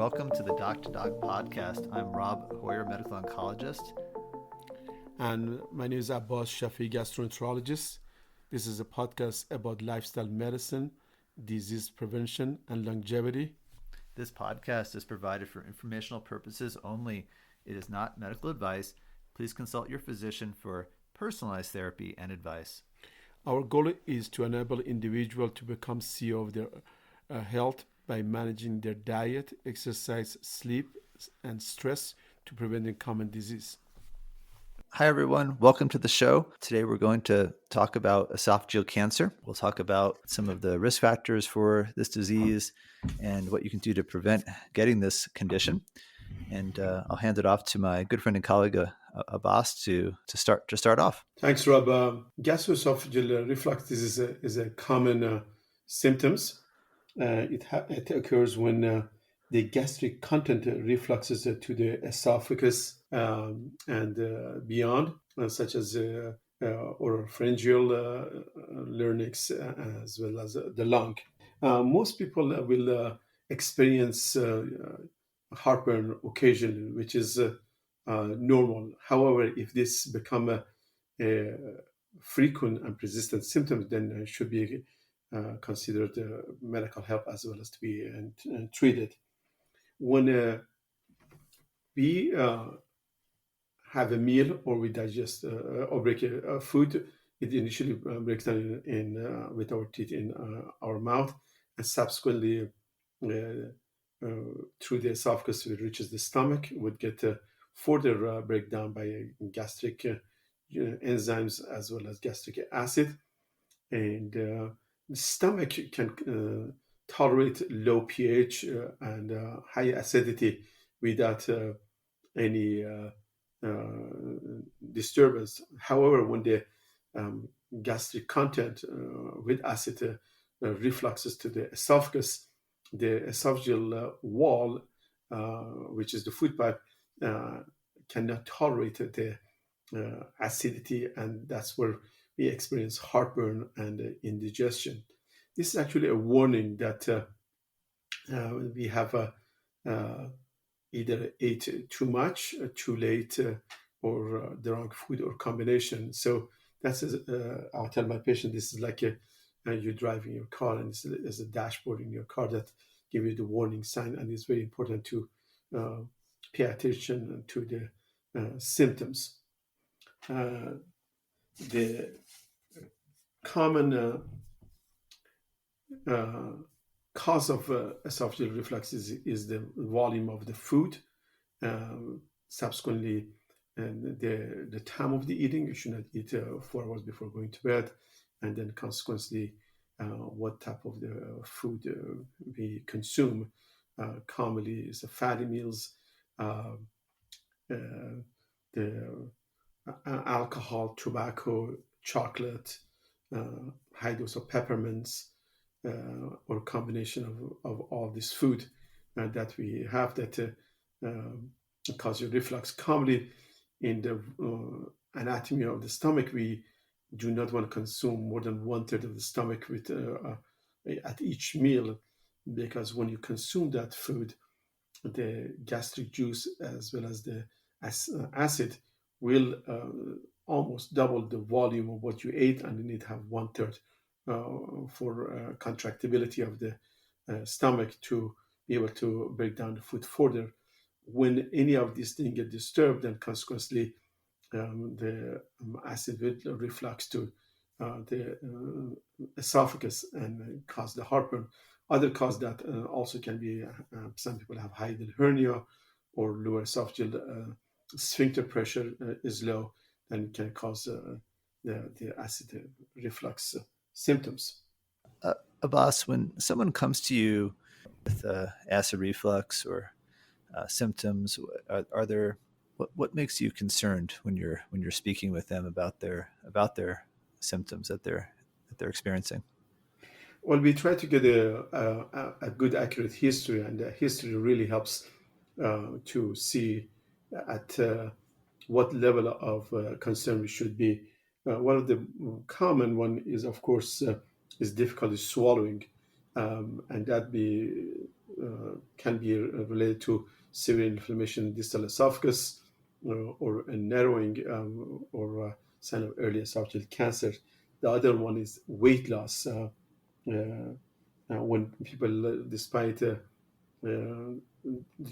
Welcome to the Doc to Doc podcast. I'm Rob Hoyer, medical oncologist. And my name is Abbas Shafi, gastroenterologist. This is a podcast about lifestyle medicine, disease prevention, and longevity. This podcast is provided for informational purposes only. It is not medical advice. Please consult your physician for personalized therapy and advice. Our goal is to enable individuals to become CEO of their health by managing their diet, exercise, sleep, and stress to prevent common disease. Hi, everyone. Welcome to the show. Today, we're going to talk about esophageal cancer. We'll talk about some of the risk factors for this disease and what you can do to prevent getting this condition. And I'll hand it off to my good friend and colleague, Abbas, to start off. Thanks, Rob. Gastroesophageal reflux disease is a common symptoms. It occurs when the gastric content refluxes to the esophagus and beyond, such as oropharyngeal, larynx, as well as the lung. Most people will experience heartburn occasionally, which is normal. However, if this become a frequent and persistent symptom, then it should be considered medical help as well as to be treated. When we have a meal or we digest or break food, it initially breaks down with our teeth in our mouth, and subsequently through the esophagus, it reaches the stomach, would get further breakdown by gastric enzymes as well as gastric acid. And the stomach can tolerate low pH and high acidity without any disturbance. However, when the gastric content with acid refluxes to the esophagus, the esophageal wall, which is the food pipe, cannot tolerate the acidity, and that's where we experience heartburn and indigestion. This is actually a warning that we have either ate too much, too late, or the wrong food or combination. So that's I'll tell my patient this is like you're driving your car, and there's a dashboard in your car that give you the warning sign, and it's very important to pay attention to the symptoms. The common cause of esophageal reflux is the volume of the food. Subsequently, the time of the eating, you should not eat 4 hours before going to bed, and then consequently what type of the food we consume. Commonly is the fatty meals, the alcohol, tobacco, chocolate, high dose of peppermints, or a combination of all this food that we have that cause your reflux. Commonly in the anatomy of the stomach, we do not want to consume more than 1/3 of the stomach with at each meal, because when you consume that food, the gastric juice as well as the acid will almost double the volume of what you ate, and you need to have 1/3 for contractibility of the stomach to be able to break down the food further. When any of these things get disturbed, then consequently the acid will reflux to the esophagus and cause the heartburn. Other cause that also can be some people have hiatal hernia or lower esophageal sphincter pressure is low, then can cause the acid reflux symptoms. Abbas, when someone comes to you with acid reflux or symptoms, are there what makes you concerned when you're speaking with them about their symptoms that they're experiencing? Well, we try to get a good, accurate history, and the history really helps to see at what level of concern we should be. One of the common one is, of course, is difficulty swallowing, and that be can be related to severe inflammation in distal esophagus or a narrowing or sign of early esophageal cancer. The other one is weight loss. When people, despite the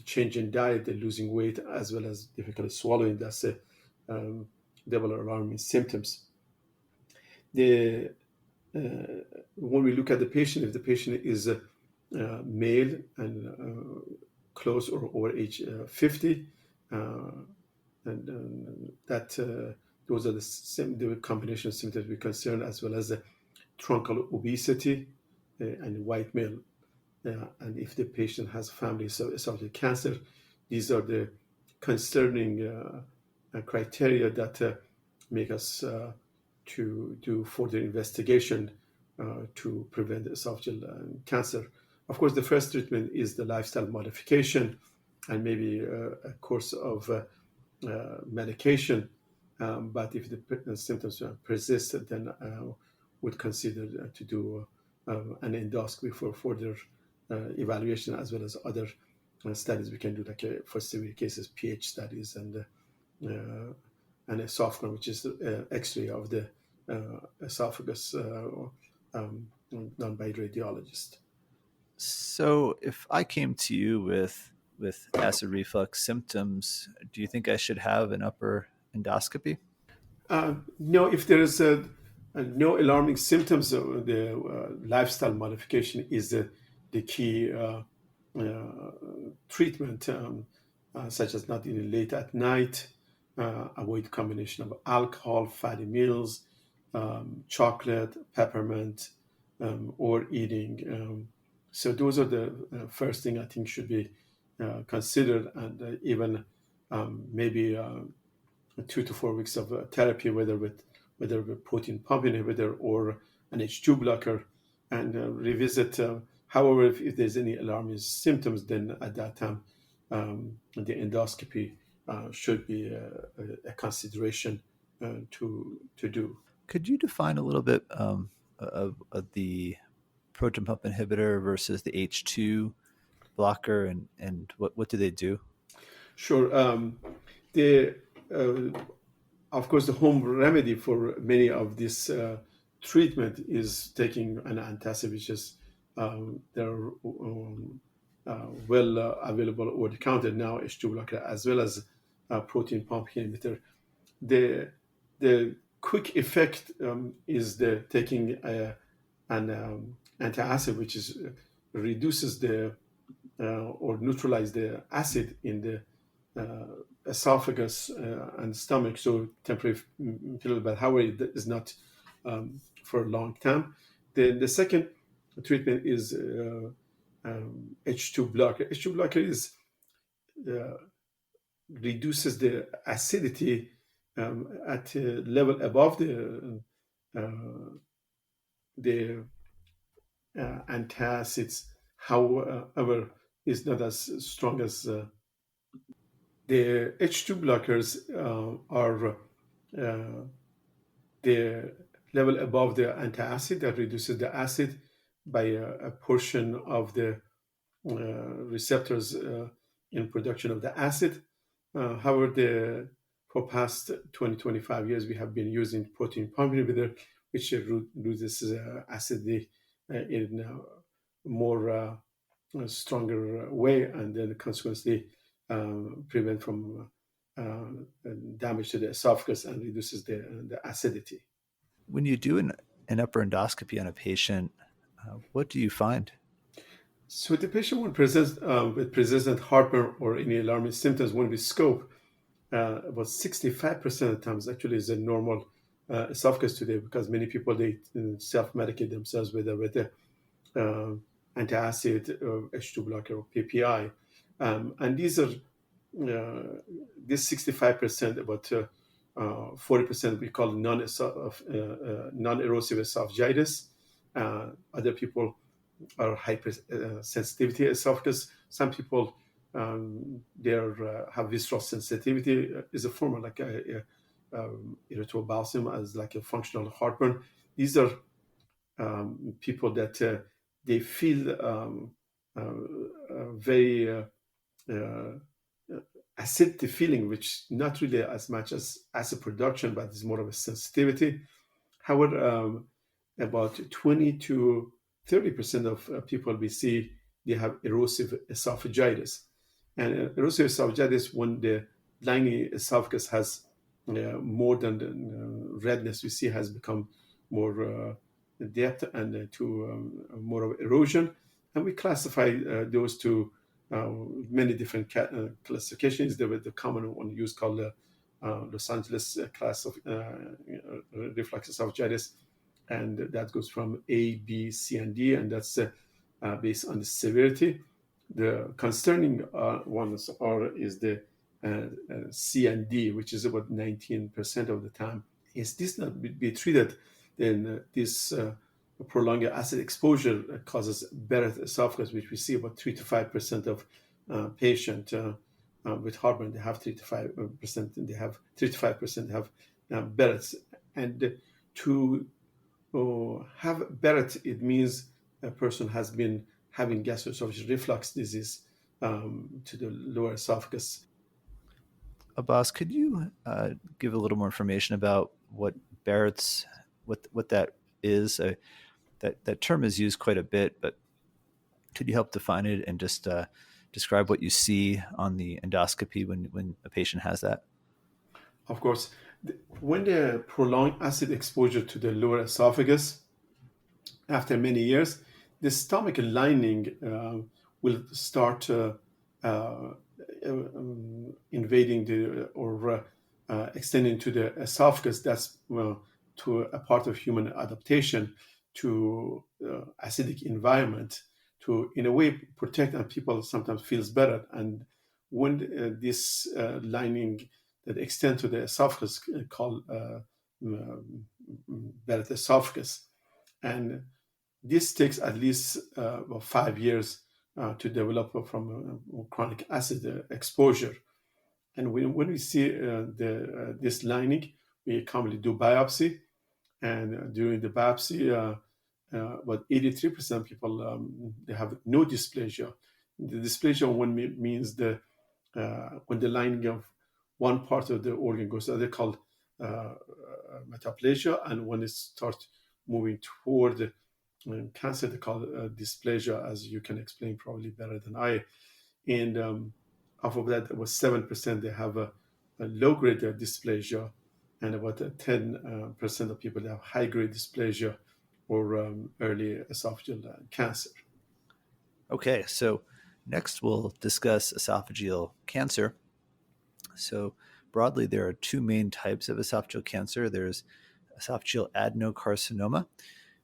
change in diet, they're losing weight as well as difficulty swallowing. That's a double alarming symptoms. The When we look at the patient, if the patient is male and close or over age 50, and that those are the combination of symptoms we concern, as well as the truncal obesity and white male. And if the patient has family esophageal cancer, these are the concerning criteria that make us to do further investigation to prevent esophageal cancer. Of course, the first treatment is the lifestyle modification and maybe a course of medication. But if the symptoms persist, then would consider to do an endoscopy for further evaluation, as well as other studies we can do, like for severe cases, pH studies and an esophagus, which is X-ray of the esophagus done by radiologist. So, if I came to you with acid reflux symptoms, do you think I should have an upper endoscopy? No, if there is no alarming symptoms, the lifestyle modification is the key treatment, such as not eating late at night, avoid combination of alcohol, fatty meals, chocolate, peppermint, or eating. So those are the first thing I think should be considered, and even maybe 2 to 4 weeks of therapy, whether with protein pump inhibitor or an H2 blocker, and revisit. However, if there's any alarming symptoms, then at that time the endoscopy should be a consideration to do. Could you define a little bit of the proton pump inhibitor versus the H2 blocker, and what do they do? Sure. The Of course, the home remedy for many of this treatment is taking an antacid, which is they're well available over the counter now, H2 blocker, as well as protein pump inhibitor. The the quick effect is the taking an antacid, which is reduces the or neutralize the acid in the esophagus and stomach, so temporary feel, but however it is not for a long time. The second treatment is H2 blocker. H2 blocker is reduces the acidity at a level above the antacids. However, is not as strong as the H2 blockers are the level above the antacid that reduces the acid by a portion of the receptors in production of the acid. However, for past 20-25 years, we have been using protein pump inhibitor, which reduces acidity in a more stronger way, and then consequently prevent from damage to the esophagus and reduces the acidity. When you do an upper endoscopy on a patient, what do you find? So the patient when presents with persistent heartburn or any alarming symptoms, when we scope, about 65% of the times actually is a normal esophagus today, because many people, they self-medicate themselves with a antacid, H2 blocker, or PPI. And these are this 65%, about 40% we call non-erosive esophagitis. Other people are hypersensitivity esophagus. Some people they have visceral sensitivity, is a form of like irritable bowel syndrome, as like a functional heartburn. These are people that they feel very uh, acidity feeling, which not really as much as acid production, but it's more of a sensitivity. However, about 20 to 30% of people we see, they have erosive esophagitis. And erosive esophagitis, when the lining esophagus has more than the redness we see, has become more depth and to more of erosion. And we classify those to many different classifications. There were the common one used called the Los Angeles class of reflux esophagitis, and that goes from A, B, C, and D, and that's based on the severity. The concerning ones is the C and D, which is about 19% of the time. Is this not be treated, then this prolonged acid exposure causes Barrett's esophagus, which we see about 3 to 5% of patient with heartburn. They have 3 to 5%. They have 3 to 5% have Barrett's, and to have Barrett, it means a person has been having gastroesophageal reflux disease to the lower esophagus. Abbas, could you give a little more information about what Barrett's, what that is? That term is used quite a bit, but could you help define it and just describe what you see on the endoscopy when a patient has that? Of course, when the prolonged acid exposure to the lower esophagus, after many years, the stomach lining will start invading the or extending to the esophagus. That's to a part of human adaptation to acidic environment to, in a way, protect, and people sometimes feels better. And when this lining that extend to the esophagus called Barrett esophagus, and this takes at least about 5 years to develop from chronic acid exposure. And when we see this lining, we commonly do biopsy. And during the biopsy, about 83% of people they have no dysplasia. The dysplasia one means when the lining of one part of the organ goes, they're called metaplasia, and when it starts moving toward the cancer, they call it dysplasia, as you can explain probably better than I. And off of that, about 7% they have a low-grade dysplasia, and about 10% of people that have high-grade dysplasia or early esophageal cancer. Okay, so next we'll discuss esophageal cancer. So broadly, there are two main types of esophageal cancer. There's esophageal adenocarcinoma,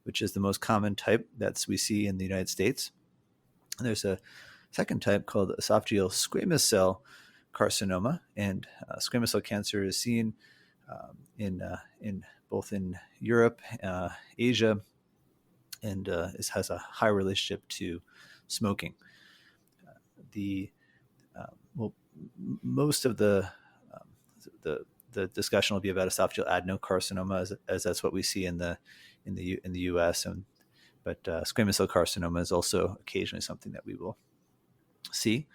which is the most common type that we see in the United States. And there's a second type called esophageal squamous cell carcinoma, and squamous cell cancer is seen in both in Europe, Asia, and it has a high relationship to smoking. The well, most of the discussion will be about esophageal adenocarcinoma, as that's what we see in the U.S. But squamous cell carcinoma is also occasionally something that we will see.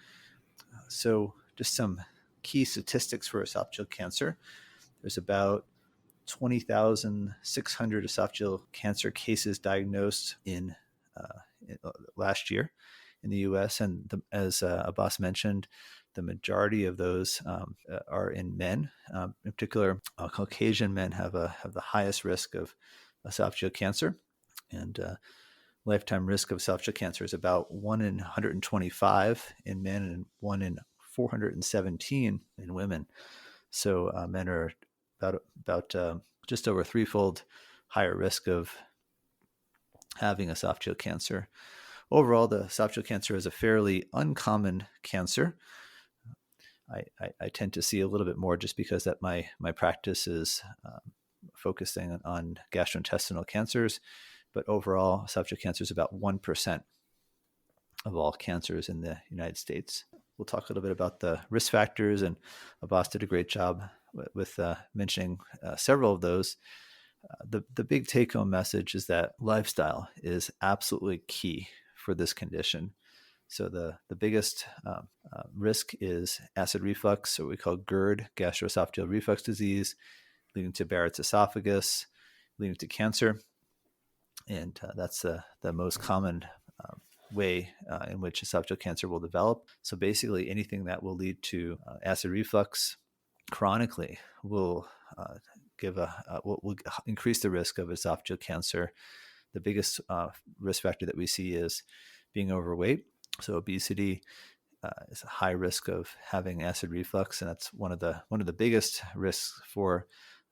So, just some key statistics for esophageal cancer. There's about 20,600 esophageal cancer cases diagnosed in last year in the U.S. And as Abbas mentioned, the majority of those are in men. In particular, Caucasian men have the highest risk of esophageal cancer, and lifetime risk of esophageal cancer is about 1 in 125 in men and 1 in 417 in women. So men are about just over threefold higher risk of having esophageal cancer. Overall, the esophageal cancer is a fairly uncommon cancer. I tend to see a little bit more just because that my practice is focusing on gastrointestinal cancers, but overall, esophageal cancer is about 1% of all cancers in the United States. We'll talk a little bit about the risk factors, and Abbas did a great job with mentioning several of those. The big take-home message is that lifestyle is absolutely key for this condition. So the biggest risk is acid reflux, or what we call GERD, gastroesophageal reflux disease, leading to Barrett's esophagus, leading to cancer. And that's the most common way in which esophageal cancer will develop. So basically, anything that will lead to acid reflux chronically will will increase the risk of esophageal cancer. The biggest risk factor that we see is being overweight. So obesity is a high risk of having acid reflux, and that's one of the biggest risks for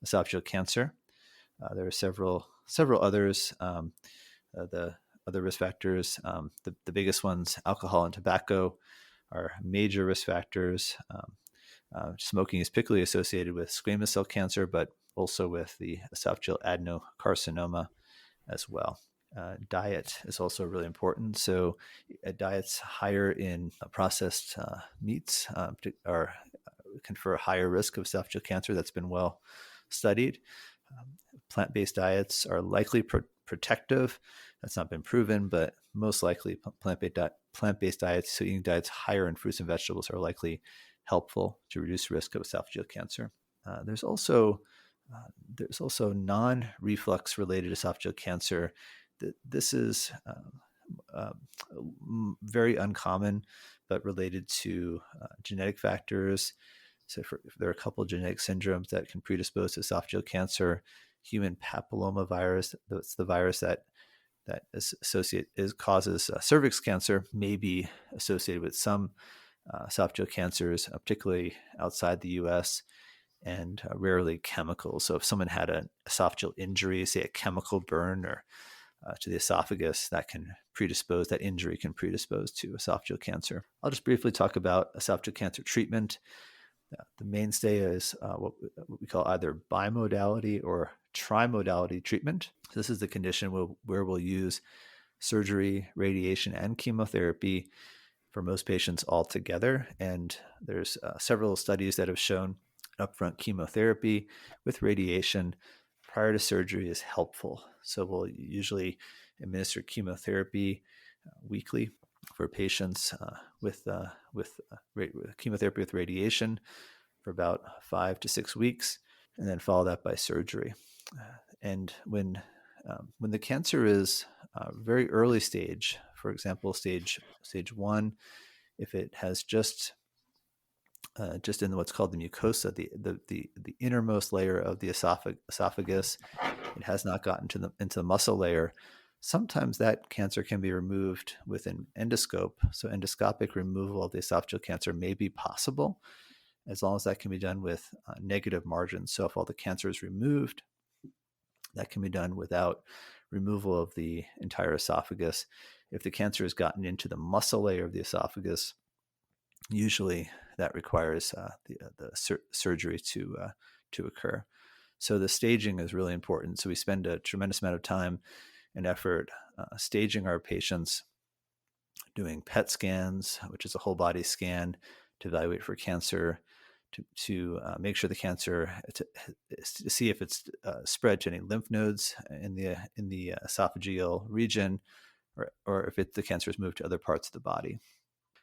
esophageal cancer. There are several others. The other risk factors, the biggest ones, alcohol and tobacco, are major risk factors. Smoking is particularly associated with squamous cell cancer, but also with the esophageal adenocarcinoma as well. Diet is also really important. So diets higher in processed meats confer a higher risk of esophageal cancer. That's been well studied. Plant-based diets are likely protective. That's not been proven, but most likely plant-based diets, so eating diets higher in fruits and vegetables, are likely helpful to reduce risk of esophageal cancer. There's also non-reflux related esophageal cancer. This is very uncommon, but related to genetic factors. So there are a couple of genetic syndromes that can predispose to esophageal cancer. Human papillomavirus, that's the virus that causes cervix cancer, may be associated with some esophageal cancers, particularly outside the U.S., and rarely chemicals. So if someone had an esophageal injury, say a chemical burn or to the esophagus, that injury can predispose to esophageal cancer. I'll just briefly talk about esophageal cancer treatment. The mainstay is what we call either bimodality or trimodality treatment. So this is the condition where we'll use surgery, radiation, and chemotherapy for most patients all together. And there's several studies that have shown upfront chemotherapy with radiation prior to surgery is helpful. So we'll usually administer chemotherapy weekly for patients with chemotherapy with radiation for about 5 to 6 weeks, and then follow that by surgery. And when the cancer is very early stage, for example, stage 1, if it has just in what's called the mucosa, the innermost layer of the esophagus, it has not gotten into the muscle layer. Sometimes that cancer can be removed with an endoscope. So endoscopic removal of the esophageal cancer may be possible, as long as that can be done with negative margins. So if all the cancer is removed, that can be done without removal of the entire esophagus. If the cancer has gotten into the muscle layer of the esophagus, usually that requires the surgery to occur. So the staging is really important. So we spend a tremendous amount of time and effort staging our patients, doing PET scans, which is a whole body scan to evaluate for cancer, to make sure the cancer, to see if it's spread to any lymph nodes in the esophageal region, or if the cancer has moved to other parts of the body.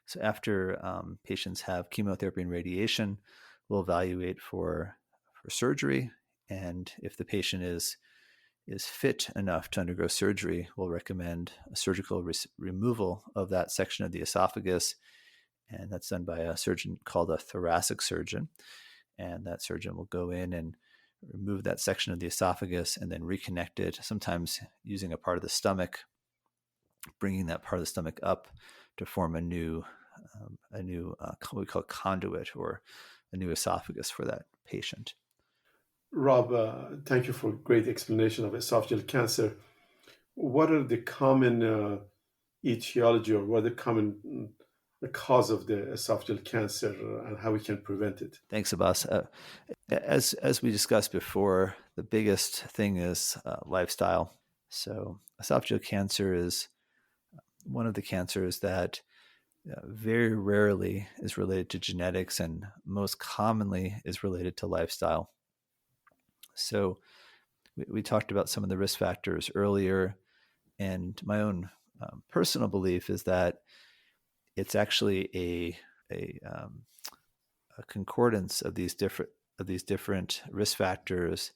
So after patients have chemotherapy and radiation, we'll evaluate for surgery, and if the patient is fit enough to undergo surgery, we'll recommend a surgical removal of that section of the esophagus, and that's done by a surgeon called a thoracic surgeon. And that surgeon will go in and remove that section of the esophagus and then reconnect it, sometimes using a part of the stomach, bringing that part of the stomach up to form a new what we call conduit, or a new esophagus for that patient. Rob, thank you for a great explanation of esophageal cancer. What are the common etiology, or what are the common cause of the esophageal cancer, and how we can prevent it? Thanks, Abbas. As we discussed before, the biggest thing is lifestyle. So esophageal cancer is one of the cancers that very rarely is related to genetics, and most commonly is related to lifestyle. So we talked about some of the risk factors earlier, and my own personal belief is that it's actually a concordance of these different risk factors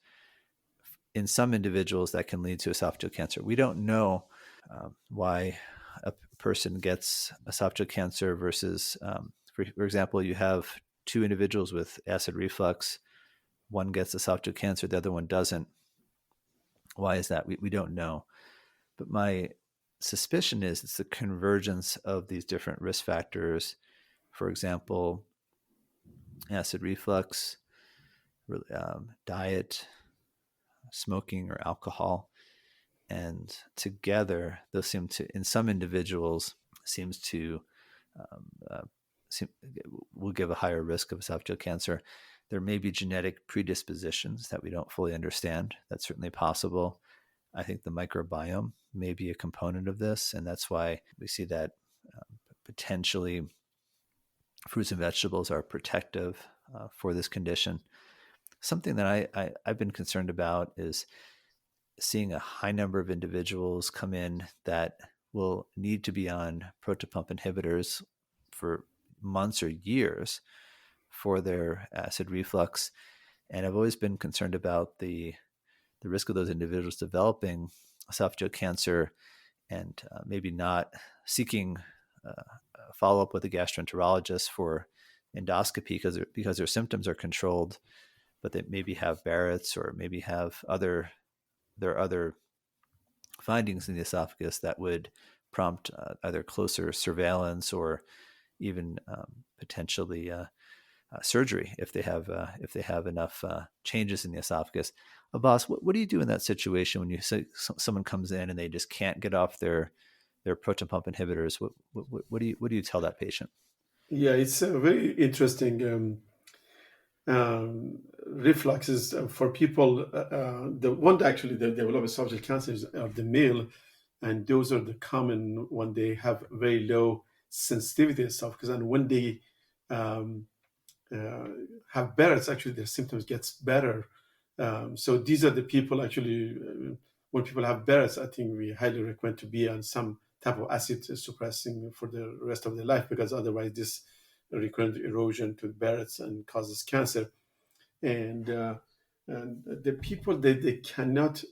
in some individuals that can lead to esophageal cancer. We don't know why a person gets esophageal cancer versus, for example, you have two individuals with acid reflux. One gets esophageal cancer, the other one doesn't. Why is that? We don't know. But my suspicion is it's the convergence of these different risk factors. For example, acid reflux, diet, smoking, or alcohol. And together, those seem to, in some individuals, seems to um, uh, seem, will give a higher risk of esophageal cancer. There may be genetic predispositions that we don't fully understand. That's certainly possible. I think the microbiome may be a component of this, and that's why we see that potentially fruits and vegetables are protective for this condition. Something that I've been concerned about is seeing a high number of individuals come in that will need to be on proton pump inhibitors for months or years for their acid reflux. And I've always been concerned about the risk of those individuals developing esophageal cancer and maybe not seeking follow up with a gastroenterologist for endoscopy because their symptoms are controlled, but they maybe have Barrett's or maybe have there are other findings in the esophagus that would prompt either closer surveillance or even potentially surgery if they have enough changes in the esophagus. Abbas, what do you do in that situation when you say someone comes in and they just can't get off their proton pump inhibitors? What do you tell that patient? Yeah, it's very interesting. Refluxes for people, the one that actually that develop esophageal cancers are the male, and those are the common when they have very low sensitivity esophagus, and when they um, uh, have Barrett's, actually their symptoms gets better. So these are the people actually. When people have Barrett's, I think we highly recommend to be on some type of acid suppressing for the rest of their life, because otherwise this recurrent erosion to Barrett's and causes cancer. And the people they cannot.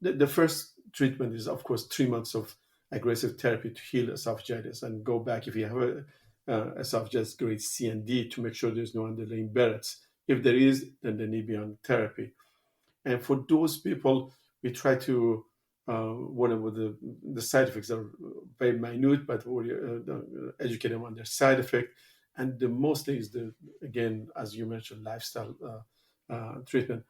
The first treatment is of course 3 months of aggressive therapy to heal esophagitis and go back if you have a esophagus grade C and D to make sure there's no underlying Barrett's. If there is, then they need to be on therapy. And for those people, we try to whatever the side effects are very minute, but we educate them on their side effect. And the mostly is the again, as you mentioned, lifestyle treatment.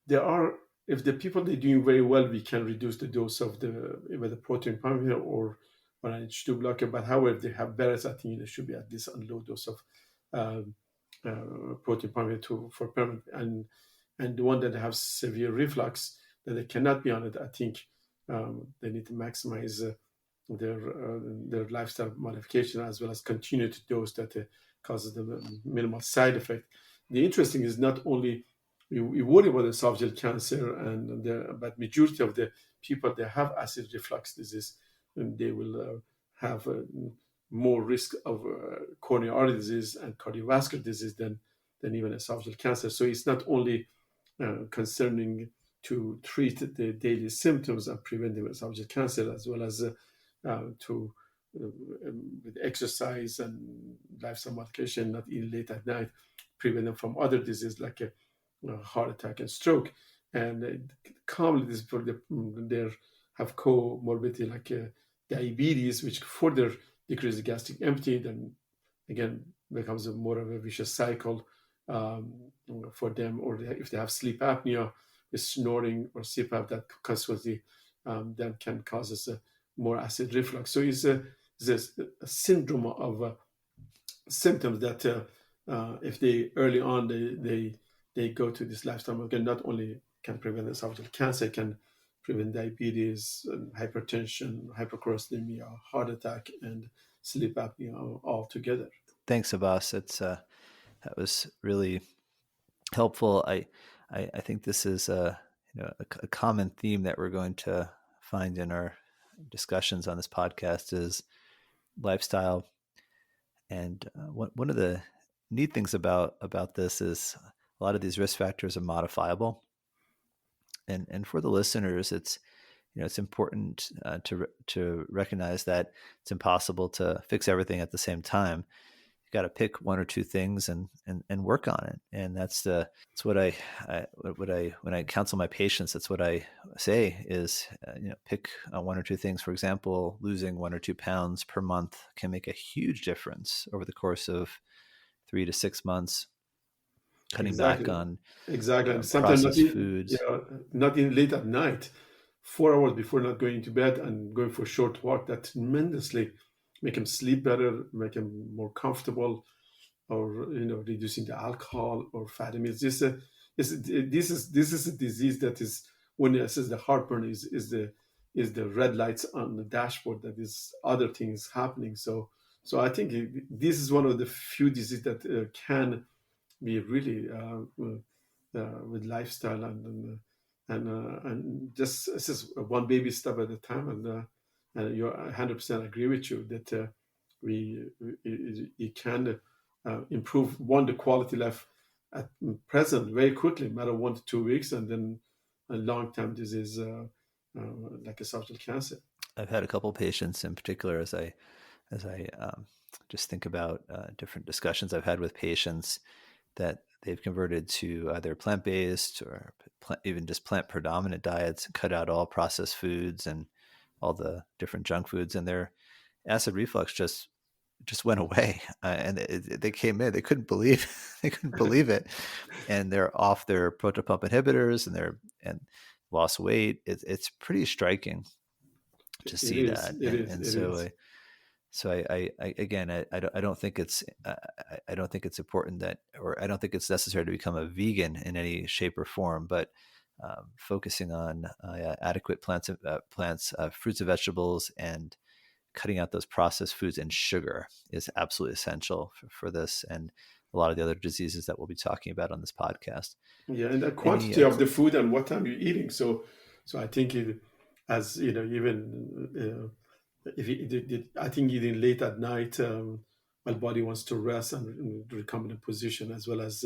There are if the people they're doing very well, we can reduce the dose of the either protein pump or an H2 blocker. But however, if they have Barrett's, I think there should be at least a low dose of um, protein pump for permanent. And the one that have severe reflux that they cannot be on it, I think they need to maximize their lifestyle modification as well as continue to dose that causes them minimal side effect. The interesting is not only we worry about esophageal cancer, but majority of the people that have acid reflux disease, and they will have more risk of coronary artery disease and cardiovascular disease than even esophageal cancer. So it's not only concerning to treat the daily symptoms and preventing esophageal cancer, as well as to with exercise and lifestyle modification, not eating late at night, prevent them from other diseases like heart attack and stroke. And commonly, these people they have comorbidity like diabetes, which further decreases gastric empty. Then again becomes more of a vicious cycle for them. Or if they have sleep apnea, with snoring or CPAP, that consequently then can cause us more acid reflux. So it's a syndrome of symptoms that if they early on they go to this lifestyle, again, not only can prevent esophageal cancer, can prevent diabetes, and hypertension, hypercholesterolemia, heart attack, and sleep apnea all together. Thanks, Abbas. That was really helpful. I think this is a common theme that we're going to find in our discussions on this podcast is lifestyle. And one of the neat things about this is a lot of these risk factors are modifiable. And for the listeners, it's important to recognize that it's impossible to fix everything at the same time. You got to pick one or two things and work on it. And that's what I when I counsel my patients, that's what I say is pick one or two things. For example, losing 1 or 2 pounds per month can make a huge difference over the course of 3 to 6 months. Cutting back Exactly, on exactly. And sometimes processed foods. not in late at night, 4 hours before not going to bed and going for a short walk. That tremendously make him sleep better, make him more comfortable, or reducing the alcohol or fatty meals. This is a disease that is, when it says the heartburn is the red lights on the dashboard, that is other things happening. So I think this is one of the few diseases that can be really with lifestyle and just this is one baby step at a time. And you 100% agree with you that we it can improve the quality life at present very quickly, matter 1 to 2 weeks, and then a long-term disease like esophageal cancer. I've had a couple patients in particular as I just think about different discussions I've had with patients that they've converted to either plant-based or even just plant-predominant diets and cut out all processed foods and all the different junk foods, and their acid reflux just went away. And they came in, they couldn't believe they couldn't believe it, and they're off their proton pump inhibitors and lost weight. It's pretty striking to It see is, that, it is, and it is. so I again, I don't think I don't think it's important that, or I don't think it's necessary to become a vegan in any shape or form, but focusing on adequate plants, fruits and vegetables, and cutting out those processed foods and sugar is absolutely essential for this and a lot of the other diseases that we'll be talking about on this podcast. Yeah, and the Any quantity of the food and what time you're eating. So I think as even if I think eating late at night, my body wants to rest and become in a position, as well as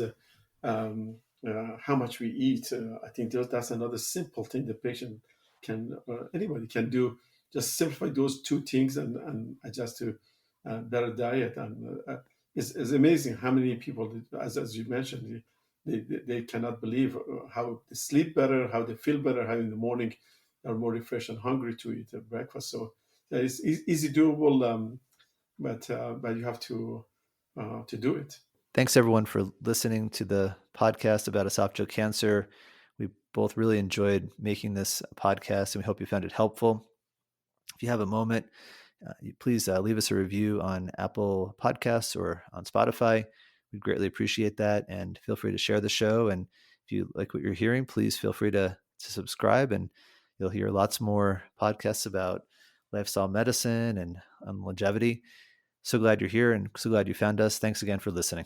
how much we eat. I think that's another simple thing the patient can, anybody can do. Just simplify those two things and adjust to better diet. And it's amazing how many people, as you mentioned, they cannot believe how they sleep better, how they feel better, how in the morning they're more refreshed and hungry to eat a breakfast. So it's easy doable, but you have to do it. Thanks everyone for listening to the podcast about esophageal cancer. We both really enjoyed making this podcast, and we hope you found it helpful. If you have a moment, please leave us a review on Apple Podcasts or on Spotify. We'd greatly appreciate that. And feel free to share the show. And if you like what you're hearing, please feel free to subscribe, and you'll hear lots more podcasts about lifestyle medicine and longevity. So glad you're here and so glad you found us. Thanks again for listening.